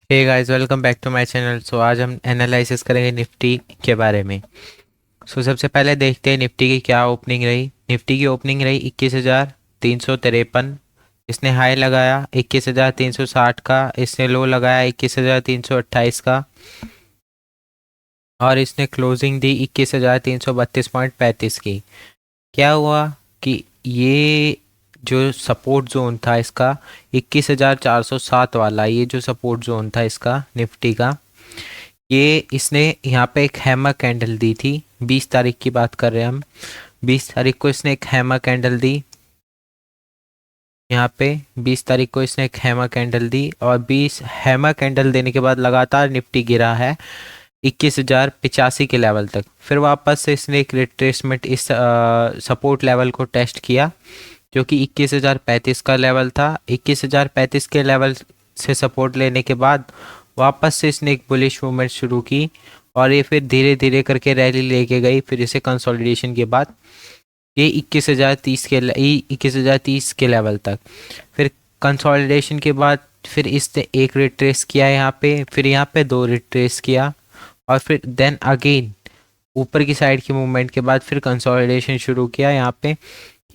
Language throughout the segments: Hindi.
Hey guys, welcome back to my channel. So आज हम एनालिसिस करेंगे निफ्टी के बारे में। सबसे पहले देखते हैं निफ्टी की क्या ओपनिंग रही। निफ्टी की ओपनिंग रही 21,353। इसने हाई लगाया 21,360 का, इसने लो लगाया 21,328 का, और इसने क्लोजिंग दी 21,332.35 की। क्या हुआ कि ये जो सपोर्ट जोन था इसका 21,407 वाला, ये जो सपोर्ट जोन था इसका निफ्टी का, ये इसने यहाँ पे एक हैमर कैंडल दी थी। 20 तारीख की बात कर रहे हैं हम। 20 तारीख को इसने एक हैमर कैंडल दी। यहाँ पे 20 तारीख को इसने एक हैमर कैंडल दी, और 20 हैमर कैंडल देने के बाद लगातार निफ्टी गिरा है 21,085 के लेवल तक। फिर वापस से इसने एक रिट्रेसमेंट इस सपोर्ट लेवल को टेस्ट किया, जो कि 21,035 का लेवल था। 21,035 के लेवल से सपोर्ट लेने के बाद वापस से इसने एक बुलिश मूवमेंट शुरू की, और ये फिर धीरे धीरे करके रैली लेके गई। फिर इसे कंसोलिडेशन के बाद ये 21,030 के लेवल तक। फिर कंसोलिडेशन के बाद फिर इसने एक रिट्रेस किया यहाँ पे, फिर यहाँ पे दो रिट्रेस किया, और फिर देन अगेन ऊपर की साइड की मूवमेंट के बाद फिर कंसोलिडेशन शुरू किया। यहाँ पे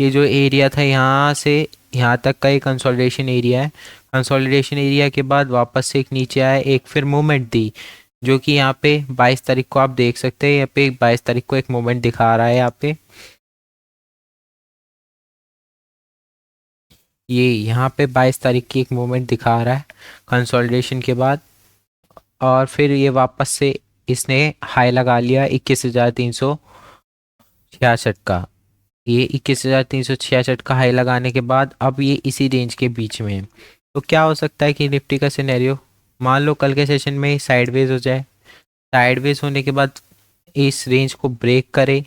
ये जो एरिया था यहाँ से यहाँ तक का ये कंसोलिडेशन एरिया है। कंसोलिडेशन एरिया के बाद वापस से एक नीचे आया, एक फिर मूवमेंट दी, जो कि यहाँ पे 22 तारीख को आप देख सकते हैं। यहाँ पे 22 तारीख को एक मूवमेंट दिखा रहा है यहाँ पे। ये यहाँ पे 22 तारीख की एक मूवमेंट दिखा रहा है कंसोलिडेशन के बाद, और फिर ये वापस से इसने हाई लगा लिया 21,366 का। ये 21,366 का हाई लगाने के बाद अब ये इसी रेंज के बीच में है। तो क्या हो सकता है कि निफ्टी का सिनेरियो, मान लो कल के सेशन में साइडवेज हो जाए। साइडवेज होने के बाद इस रेंज को ब्रेक करे,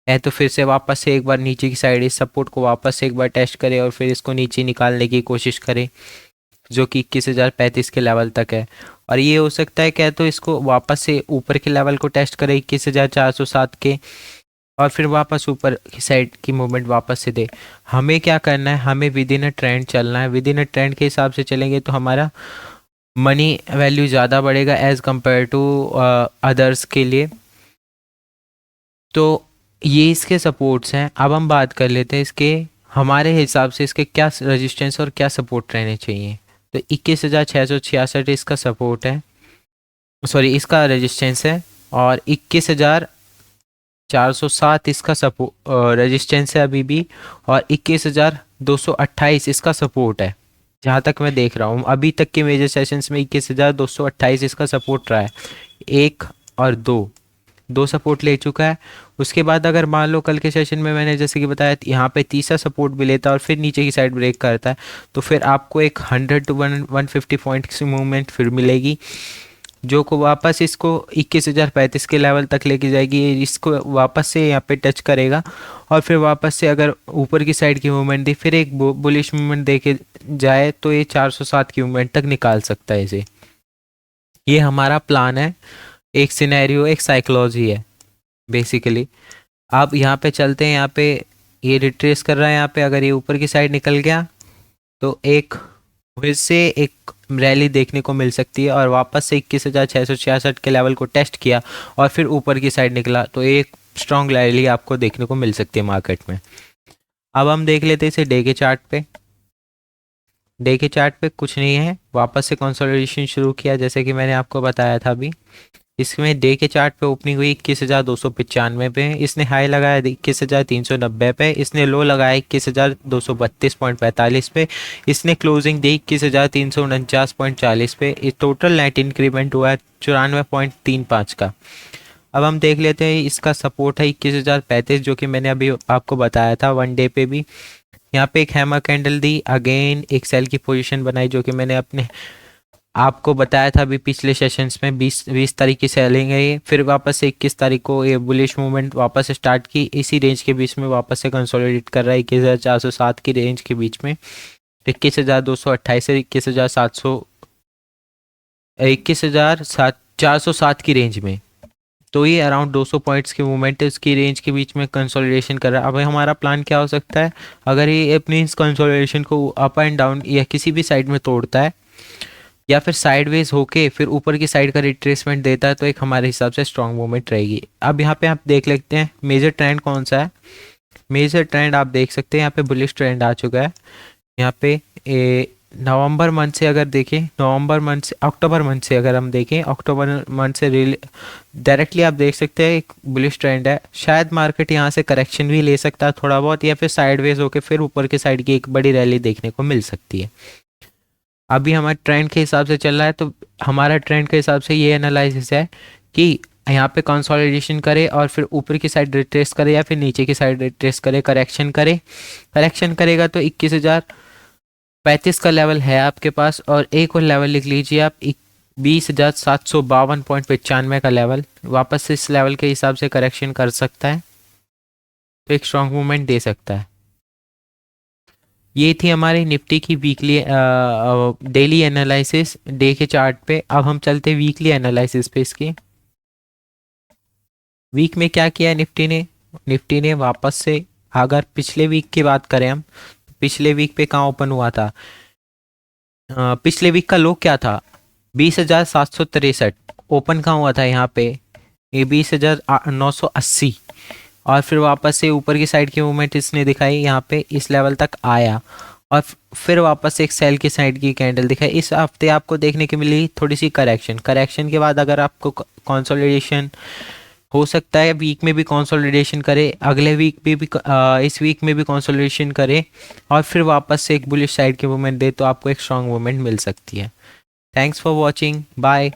है तो फिर से वापस से एक बार नीचे की साइड इस सपोर्ट को वापस से एक बार टेस्ट करे, और फिर इसको नीचे निकालने की कोशिश करे, जो कि 21,035 के लेवल तक है। और ये हो सकता है क्या, तो इसको वापस से ऊपर के लेवल को टेस्ट करे 21,407 के, और फिर वापस ऊपर की साइड की मूवमेंट वापस से दे। हमें क्या करना है, हमें विद इन अ ट्रेंड चलना है। विद इन अ ट्रेंड के हिसाब से चलेंगे तो हमारा मनी वैल्यू ज़्यादा बढ़ेगा एज़ कंपेयर टू अदर्स के लिए। तो ये इसके सपोर्ट्स हैं। अब हम बात कर लेते हैं इसके, हमारे हिसाब से इसके क्या रेजिस्टेंस और क्या सपोर्ट रहने चाहिए। तो 21,666 इसका सपोर्ट है, सॉरी इसका रेजिस्टेंस है, और 21,407 इसका सपोर्ट रेजिस्टेंस है अभी भी, और 21,228 इसका सपोर्ट है। जहाँ तक मैं देख रहा हूँ अभी तक के मेजर सेशंस में 21,228 इसका सपोर्ट रहा है। एक और दो दो सपोर्ट ले चुका है। उसके बाद अगर मान लो कल के सेशन में मैंने जैसे कि बताया यहाँ पे तीसरा सपोर्ट भी लेता है और फिर नीचे की साइड ब्रेक करता है, तो फिर आपको एक 100 to 150 पॉइंट की मूवमेंट फिर मिलेगी, जो को वापस इसको 21,035 के लेवल तक लेके जाएगी। इसको वापस से यहाँ पे टच करेगा, और फिर वापस से अगर ऊपर की साइड की मूवमेंट दी, फिर एक बुलिश मूवमेंट दे के जाए, तो ये 407 की मूवमेंट तक निकाल सकता है इसे। ये हमारा प्लान है, एक सिनेरियो, एक साइकोलॉजी है बेसिकली। अब यहाँ पे चलते हैं। यहाँ पे ये रिट्रेस कर रहा है। यहाँ पे अगर ये ऊपर की साइड निकल गया तो एक फिर से एक रैली देखने को मिल सकती है, और वापस से 21,666 के लेवल को टेस्ट किया और फिर ऊपर की साइड निकला, तो एक स्ट्रॉन्ग रैली आपको देखने को मिल सकती है मार्केट में। अब हम देख लेते हैं इसे डे के चार्ट पे। डे के चार्ट पे कुछ नहीं है, वापस से कंसोलिडेशन शुरू किया जैसे कि मैंने आपको बताया था अभी। इसमें डे के चार्ट पे ओपनिंग हुई 21,295 पे, इसने हाई लगाया 21,390 पे, इसने लो लगाया 21,232.45 पे, इसने क्लोजिंग दी 21,349.40 पे। इस टोटल नेट इंक्रीमेंट हुआ है 94.35 का। अब हम देख लेते हैं इसका सपोर्ट है 21,035, जो कि मैंने अभी आपको बताया था वन डे पे भी। यहाँ पे एक हैमर कैंडल दी, अगेन एक सेल की पोजीशन बनाई, जो कि मैंने अपने आपको बताया था अभी पिछले सेशंस में। 20 तारीख की सेलिंग है ये। फिर वापस से 21 तारीख को ये बुलिश मूवमेंट वापस स्टार्ट की, इसी रेंज के बीच में वापस से कंसोलिडेट कर रहा है 21,407 की रेंज के बीच में। 21,228 से 21,407 की रेंज में। तो ये अराउंड 200 पॉइंट्स की मूवमेंट है, उसकी रेंज के बीच में कंसोलिडेशन कर रहा है। अब हमारा प्लान क्या हो सकता है, अगर ये अपनी इस कंसोलिडेशन को अप एंड डाउन या किसी भी साइड में तोड़ता है, या फिर साइडवेज होके फिर ऊपर की साइड का रिट्रेसमेंट देता है तो एक हमारे हिसाब से स्ट्रॉन्ग मूवमेंट रहेगी। अब यहाँ पे आप देख लेते हैं मेजर ट्रेंड कौन सा है। मेजर ट्रेंड आप देख सकते हैं यहाँ पे बुलिश ट्रेंड आ चुका है। यहाँ पे नवंबर मंथ से अगर देखें, नवंबर मंथ से अक्टूबर मंथ से अगर हम देखें, अक्टूबर मंथ से डायरेक्टली आप देख सकते हैं एक बुलिश ट्रेंड है। शायद मार्केट यहाँ से करेक्शन भी ले सकता है थोड़ा बहुत, या फिर साइडवेज होके फिर ऊपर की साइड की एक बड़ी रैली देखने को मिल सकती है। अभी हमारे ट्रेंड के हिसाब से चल रहा है तो हमारा ट्रेंड के हिसाब से ये एनालिसिस है कि यहाँ पे कंसोलिडेशन करे और फिर ऊपर की साइड रिट्रेस करे या फिर नीचे की साइड रिट्रेस करे, करेक्शन करे। करेक्शन करेगा तो 21,035 का लेवल है आपके पास, और एक और लेवल लिख लीजिए आप 20,752.95 का लेवल। वापस से इस लेवल के हिसाब से करेक्शन कर सकता है तो एक स्ट्रॉन्ग मूवमेंट दे सकता है। ये थी हमारी निफ्टी की वीकली डेली एनालिसिस डे के चार्ट पे। अब हम चलते वीकली एनालिसिस पे इसकी। वीक में क्या किया निफ्टी ने वापस से, अगर पिछले वीक की बात करें हम, पिछले वीक पे कहाँ ओपन हुआ था, पिछले वीक का लो क्या था 20,763। ओपन कहाँ हुआ था यहाँ पे, ये 20,980, और फिर वापस से ऊपर की साइड की मूवमेंट इसने दिखाई, यहाँ पे इस लेवल तक आया और फिर वापस से एक सेल की साइड की कैंडल दिखाई। इस हफ्ते आपको देखने की मिली थोड़ी सी करेक्शन के बाद अगर आपको कंसोलिडेशन हो सकता है, वीक में भी कंसोलिडेशन करे, अगले वीक भी इस वीक में भी कंसोलिडेशन करे और फिर वापस से एक बुलिश साइड की मूवमेंट दे तो आपको एक स्ट्रॉन्ग मूवमेंट मिल सकती है। Thanks for watching, bye.